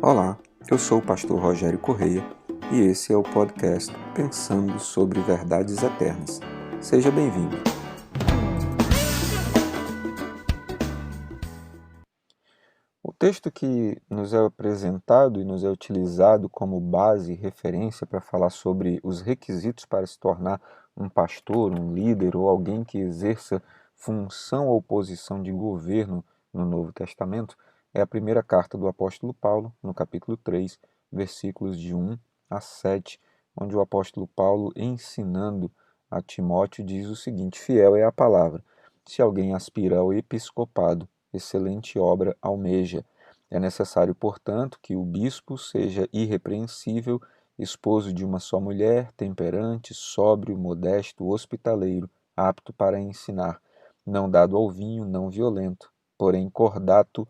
Olá, eu sou o pastor Rogério Correia e esse é o podcast Pensando sobre Verdades Eternas. Seja bem-vindo. O texto que nos é apresentado e nos é utilizado como base e referência para falar sobre os requisitos para se tornar um pastor, um líder ou alguém que exerça função ou posição de governo no Novo Testamento é a primeira carta do apóstolo Paulo, no capítulo 3, versículos de 1 a 7, onde o apóstolo Paulo, ensinando a Timóteo, diz o seguinte: fiel é a palavra. Se alguém aspira ao episcopado, excelente obra almeja. É necessário, portanto, que o bispo seja irrepreensível, esposo de uma só mulher, temperante, sóbrio, modesto, hospitaleiro, apto para ensinar, não dado ao vinho, não violento, porém cordato,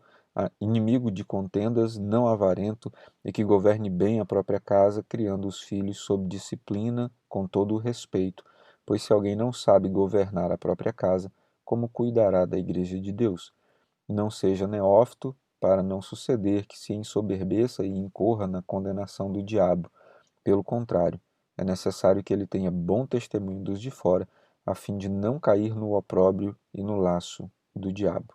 inimigo de contendas, não avarento, e que governe bem a própria casa, criando os filhos sob disciplina, com todo o respeito, pois se alguém não sabe governar a própria casa, como cuidará da igreja de Deus? Não seja neófito, para não suceder que se ensoberbeça e incorra na condenação do diabo. Pelo contrário, é necessário que ele tenha bom testemunho dos de fora, a fim de não cair no opróbrio e no laço do diabo.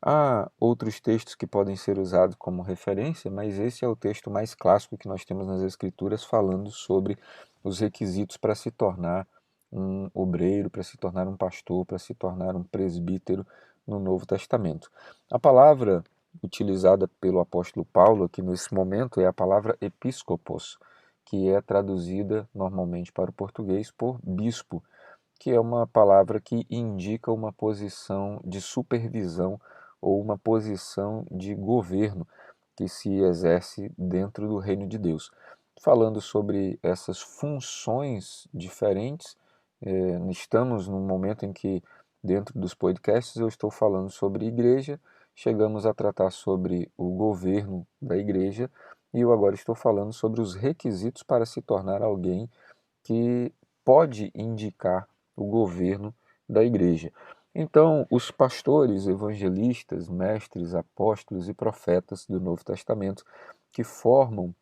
Há outros textos que podem ser usados como referência, mas esse é o texto mais clássico que nós temos nas Escrituras falando sobre os requisitos para se tornar um obreiro, para se tornar um pastor, para se tornar um presbítero no Novo Testamento. A palavra utilizada pelo apóstolo Paulo aqui nesse momento é a palavra episcopos, que é traduzida normalmente para o português por bispo, que é uma palavra que indica uma posição de supervisão ou uma posição de governo que se exerce dentro do reino de Deus. Falando sobre essas funções diferentes, estamos num momento em que, dentro dos podcasts, eu estou falando sobre igreja, chegamos a tratar sobre o governo da igreja e eu agora estou falando sobre os requisitos para se tornar alguém que pode indicar o governo da igreja. Então, os pastores, evangelistas, mestres, apóstolos e profetas do Novo Testamento, que formam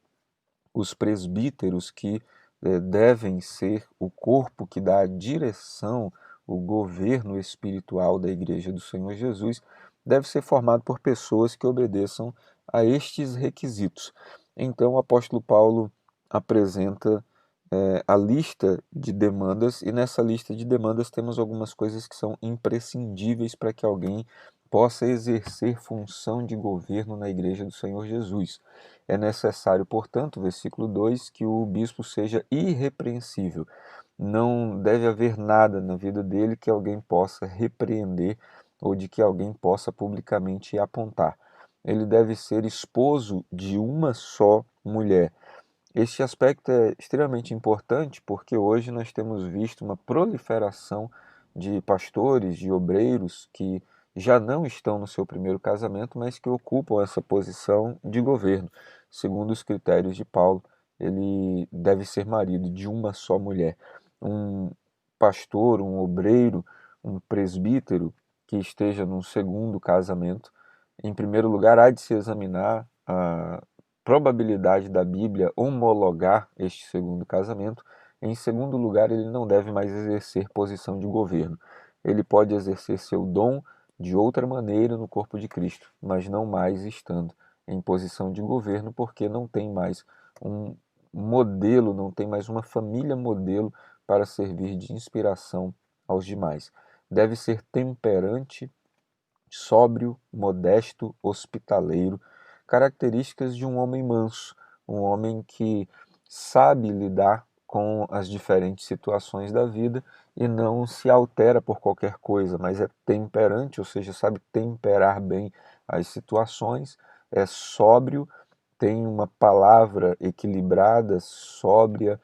os presbíteros que devem ser o corpo que dá a direção, o governo espiritual da igreja do Senhor Jesus, deve ser formado por pessoas que obedeçam a estes requisitos. Então, o apóstolo Paulo apresenta a lista de demandas, e nessa lista de demandas temos algumas coisas que são imprescindíveis para que alguém possa exercer função de governo na igreja do Senhor Jesus. É necessário, portanto, versículo 2, que o bispo seja irrepreensível. Não deve haver nada na vida dele que alguém possa repreender ou de que alguém possa publicamente apontar. Ele deve ser esposo de uma só mulher. Este aspecto é extremamente importante porque hoje nós temos visto uma proliferação de pastores, de obreiros que já não estão no seu primeiro casamento, mas que ocupam essa posição de governo. Segundo os critérios de Paulo, ele deve ser marido de uma só mulher. Um pastor, um obreiro, um presbítero que esteja no segundo casamento, em primeiro lugar, há de se examinar a probabilidade da Bíblia homologar este segundo casamento. Em segundo lugar, ele não deve mais exercer posição de governo. Ele pode exercer seu dom de outra maneira no corpo de Cristo, mas não mais estando em posição de governo, porque não tem mais um modelo, não tem mais uma família modelo para servir de inspiração aos demais. Deve ser temperante, sóbrio, modesto, hospitaleiro, características de um homem manso, um homem que sabe lidar com as diferentes situações da vida e não se altera por qualquer coisa, mas é temperante, ou seja, sabe temperar bem as situações, é sóbrio, tem uma palavra equilibrada, sóbria,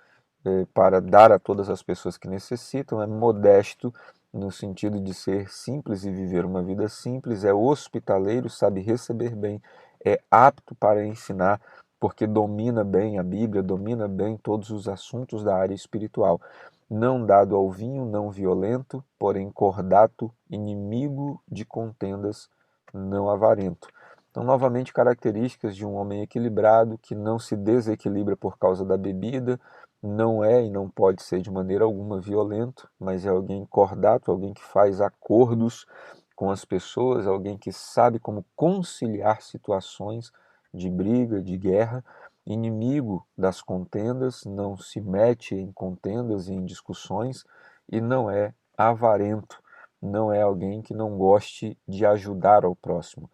para dar a todas as pessoas que necessitam, é modesto no sentido de ser simples e viver uma vida simples, é hospitaleiro, sabe receber bem, é apto para ensinar, porque domina bem a Bíblia, domina bem todos os assuntos da área espiritual. Não dado ao vinho, não violento, porém cordato, inimigo de contendas, não avarento. Então, novamente, características de um homem equilibrado, que não se desequilibra por causa da bebida, não é e não pode ser de maneira alguma violento, mas é alguém cordato, alguém que faz acordos com as pessoas, alguém que sabe como conciliar situações de briga, de guerra, inimigo das contendas, não se mete em contendas e em discussões e não é avarento, não é alguém que não goste de ajudar ao próximo.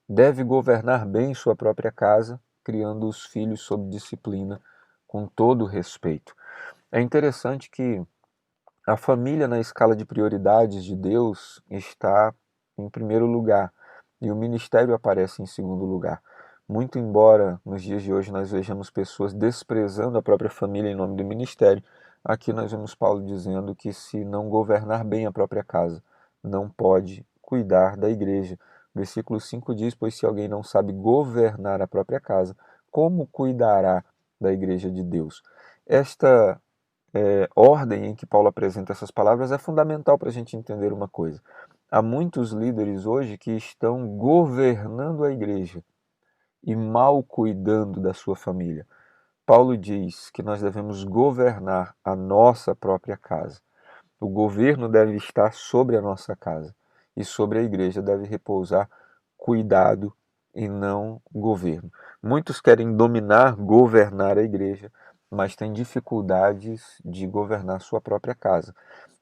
Deve governar bem sua própria casa, criando os filhos sob disciplina, com todo respeito. É interessante que a família na escala de prioridades de Deus está em primeiro lugar e o ministério aparece em segundo lugar. Muito embora nos dias de hoje nós vejamos pessoas desprezando a própria família em nome do ministério, aqui nós vemos Paulo dizendo que se não governar bem a própria casa, não pode cuidar da igreja. Versículo 5 diz: pois se alguém não sabe governar a própria casa, como cuidará da igreja de Deus? Esta ordem em que Paulo apresenta essas palavras é fundamental para a gente entender uma coisa. Há muitos líderes hoje que estão governando a igreja e mal cuidando da sua família. Paulo diz que nós devemos governar a nossa própria casa. O governo deve estar sobre a nossa casa e sobre a igreja deve repousar cuidado e não governo. Muitos querem dominar, governar a igreja, mas têm dificuldades de governar sua própria casa.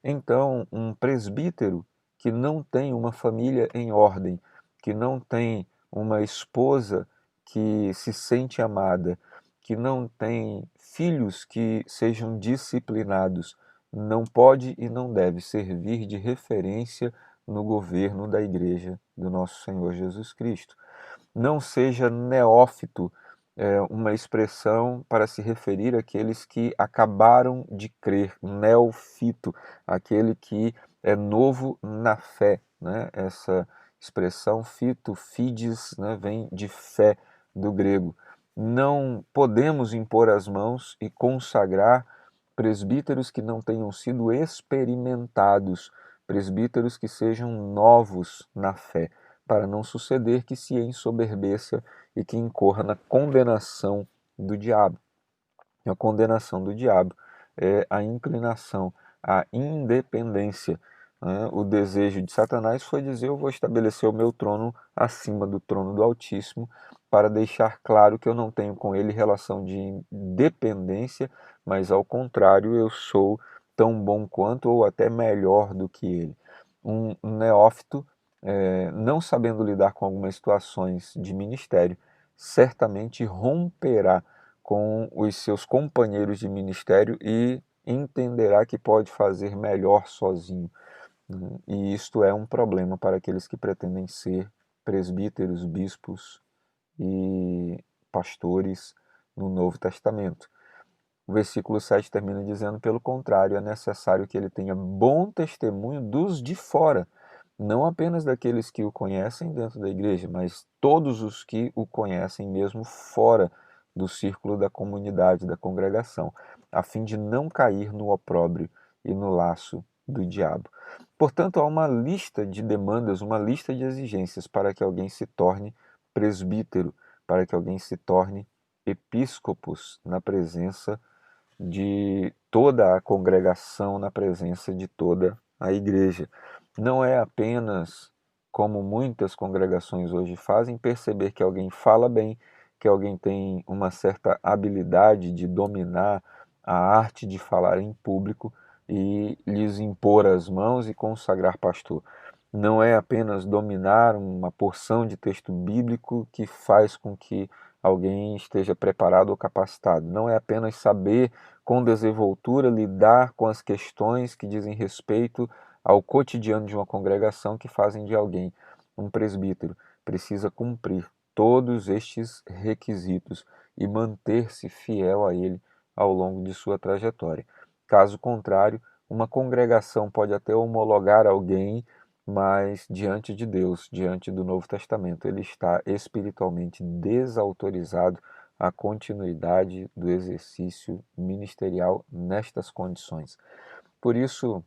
Então, um presbítero que não tem uma família em ordem, que não tem uma esposa que se sente amada, que não tem filhos que sejam disciplinados, não pode e não deve servir de referência no governo da Igreja do nosso Senhor Jesus Cristo. Não seja neófito, uma expressão para se referir àqueles que acabaram de crer, neofito, aquele que é novo na fé, né? Essa expressão fito, fides, né, vem de fé do grego. Não podemos impor as mãos e consagrar presbíteros que não tenham sido experimentados, presbíteros que sejam novos na fé, para não suceder que se ensoberbeça e que incorra na condenação do diabo. A condenação do diabo é a inclinação, a independência. Né? O desejo de Satanás foi dizer: eu vou estabelecer o meu trono acima do trono do Altíssimo, para deixar claro que eu não tenho com ele relação de dependência, mas ao contrário, eu sou tão bom quanto ou até melhor do que ele. Um neófito, não sabendo lidar com algumas situações de ministério, certamente romperá com os seus companheiros de ministério e entenderá que pode fazer melhor sozinho. E isto é um problema para aqueles que pretendem ser presbíteros, bispos e pastores no Novo Testamento. O versículo 7 termina dizendo: pelo contrário, é necessário que ele tenha bom testemunho dos de fora, não apenas daqueles que o conhecem dentro da igreja, mas todos os que o conhecem mesmo fora do círculo da comunidade, da congregação, a fim de não cair no opróbrio e no laço do diabo. Portanto, há uma lista de demandas, uma lista de exigências para que alguém se torne presbítero, para que alguém se torne episcopos na presença de toda a congregação, na presença de toda a igreja. Não é apenas, como muitas congregações hoje fazem, perceber que alguém fala bem, que alguém tem uma certa habilidade de dominar a arte de falar em público e lhes impor as mãos e consagrar pastor. Não é apenas dominar uma porção de texto bíblico que faz com que alguém esteja preparado ou capacitado. Não é apenas saber com desenvoltura lidar com as questões que dizem respeito ao cotidiano de uma congregação que fazem de alguém um presbítero. Precisa cumprir todos estes requisitos e manter-se fiel a ele ao longo de sua trajetória. Caso contrário, uma congregação pode até homologar alguém, mas diante de Deus, diante do Novo Testamento, ele está espiritualmente desautorizado à continuidade do exercício ministerial nestas condições. Por isso,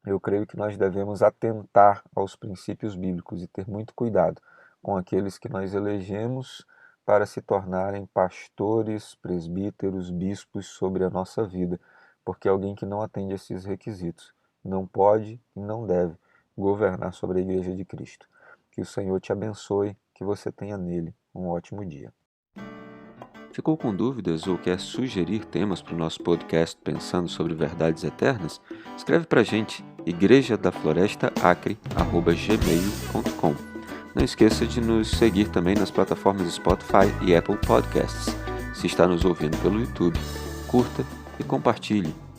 eu creio que nós devemos atentar aos princípios bíblicos e ter muito cuidado com aqueles que nós elegemos para se tornarem pastores, presbíteros, bispos sobre a nossa vida, porque alguém que não atende esses requisitos não pode e não deve governar sobre a Igreja de Cristo. Que o Senhor te abençoe, que você tenha nele um ótimo dia. Ficou com dúvidas ou quer sugerir temas para o nosso podcast Pensando sobre Verdades Eternas? Escreve para a gente, igrejadaflorestaacre@gmail.com. Não esqueça de nos seguir também nas plataformas Spotify e Apple Podcasts. Se está nos ouvindo pelo YouTube, curta e compartilhe.